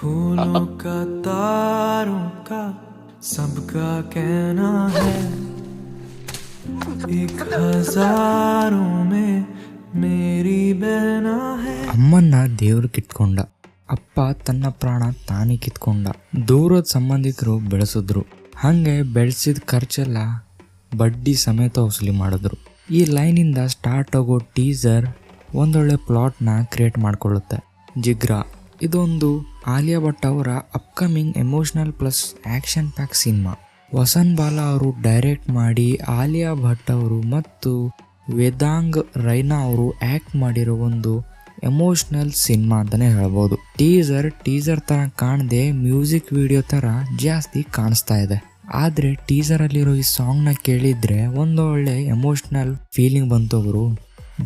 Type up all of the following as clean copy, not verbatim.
फूलों का तारों का सबका कहना है, एक हजारों में मेरी बहना है. ಅಮ್ಮನ್ನ ದೇವ್ರು ಕಿತ್ಕೊಂಡ, ಅಪ್ಪ ತನ್ನ ಪ್ರಾಣ ತಾನೇ ಕಿತ್ಕೊಂಡ, ದೂರದ ಸಂಬಂಧಿಕರು ಬೆಳೆಸಿದ್ರು, ಹಂಗೆ ಬೆಳೆಸಿದ ಖರ್ಚೆಲ್ಲ ಬಡ್ಡಿ ಸಮೇತ ವಸೂಲಿ ಮಾಡಿದ್ರು. ಈ ಲೈನಿಂದ ಸ್ಟಾರ್ಟ್ ಆಗೋ ಟೀಸರ್ ಒಂದೊಳ್ಳೆ ಪ್ಲಾಟ್ನ ಕ್ರಿಯೇಟ್ ಮಾಡಿಕೊಳ್ಳುತ್ತೆ. ಜಿಗ್ರಾ ಇದೊಂದು ಆಲಿಯಾ ಭಟ್ ಅವರ upcoming emotional plus action pack cinema. Vasan Bala ಅವರು ಡೈರೆಕ್ಟ್ ಮಾಡಿ ಆಲಿಯಾ ಭಟ್ ಅವರು ಮತ್ತು ವೇದಾಂಗ್ ರೈನಾ ಅವರು ಆ್ಯಕ್ಟ್ ಮಾಡಿರೋ ಒಂದು ಎಮೋಷ್ನಲ್ ಸಿನಿಮಾ ಅಂತಲೇ ಹೇಳ್ಬೋದು. ಟೀಸರ್ ಥರ ಕಾಣದೆ ಮ್ಯೂಸಿಕ್ ವಿಡಿಯೋ ಥರ ಜಾಸ್ತಿ ಕಾಣಿಸ್ತಾ ಇದೆ. ಆದರೆ ಟೀಸರಲ್ಲಿರೋ ಈ ಸಾಂಗ್ನ ಕೇಳಿದರೆ ಒಂದೊಳ್ಳೆ ಎಮೋಷ್ನಲ್ ಫೀಲಿಂಗ್ ಬಂತು. ಅವರು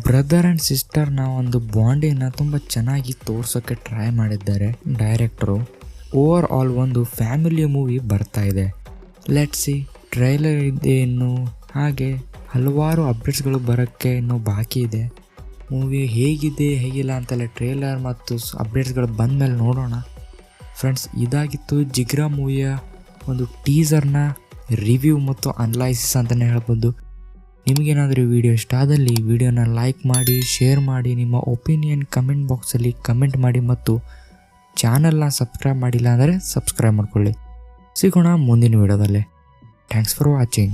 ಬ್ರದರ್ ಆ್ಯಂಡ್ ಸಿಸ್ಟರ್ನ ಒಂದು ಬಾಂಡಿಂಗ್ನ ತುಂಬ ಚೆನ್ನಾಗಿ ತೋರ್ಸೋಕ್ಕೆ ಟ್ರೈ ಮಾಡಿದ್ದಾರೆ ಡೈರೆಕ್ಟರು. ಓವರ್ ಆಲ್ ಒಂದು ಫ್ಯಾಮಿಲಿ ಮೂವಿ ಬರ್ತಾ ಇದೆ. ಲೆಟ್ಸ್ ಸಿ ಟ್ರೈಲರ್ ಇದೆ ಇನ್ನು, ಹಾಗೆ ಹಲವಾರು ಅಪ್ಡೇಟ್ಸ್ಗಳು ಬರೋಕ್ಕೆ ಇನ್ನೂ ಬಾಕಿ ಇದೆ. ಮೂವಿ ಹೇಗಿದೆ ಹೇಗಿಲ್ಲ ಅಂತೆಲ್ಲ ಟ್ರೇಲರ್ ಮತ್ತು ಅಪ್ಡೇಟ್ಸ್ಗಳು ಬಂದಮೇಲೆ ನೋಡೋಣ. ಫ್ರೆಂಡ್ಸ್, ಇದಾಗಿತ್ತು ಜಿಗ್ರಾ ಮೂವಿಯ ಒಂದು ಟೀಸರ್ನ ರಿವ್ಯೂ ಮತ್ತು ಅನಲೈಸಿಸ್ ಅಂತಲೇ ಹೇಳ್ಬೋದು. ನಿಮಗೇನಾದರೂ ಈ ವಿಡಿಯೋ ಇಷ್ಟ ಆದಲ್ಲಿ ವಿಡಿಯೋನ ಲೈಕ್ ಮಾಡಿ, ಶೇರ್ ಮಾಡಿ, ನಿಮ್ಮ ಒಪಿನಿಯನ್ ಕಮೆಂಟ್ ಬಾಕ್ಸಲ್ಲಿ ಕಮೆಂಟ್ ಮಾಡಿ ಮತ್ತು ಚಾನಲ್ನ ಸಬ್ಸ್ಕ್ರೈಬ್ ಮಾಡಿಲ್ಲ ಅಂದರೆ ಸಬ್ಸ್ಕ್ರೈಬ್ ಮಾಡ್ಕೊಳ್ಳಿ. ಸಿಗೋಣ ಮುಂದಿನ ವಿಡಿಯೋದಲ್ಲಿ. Thanks for watching.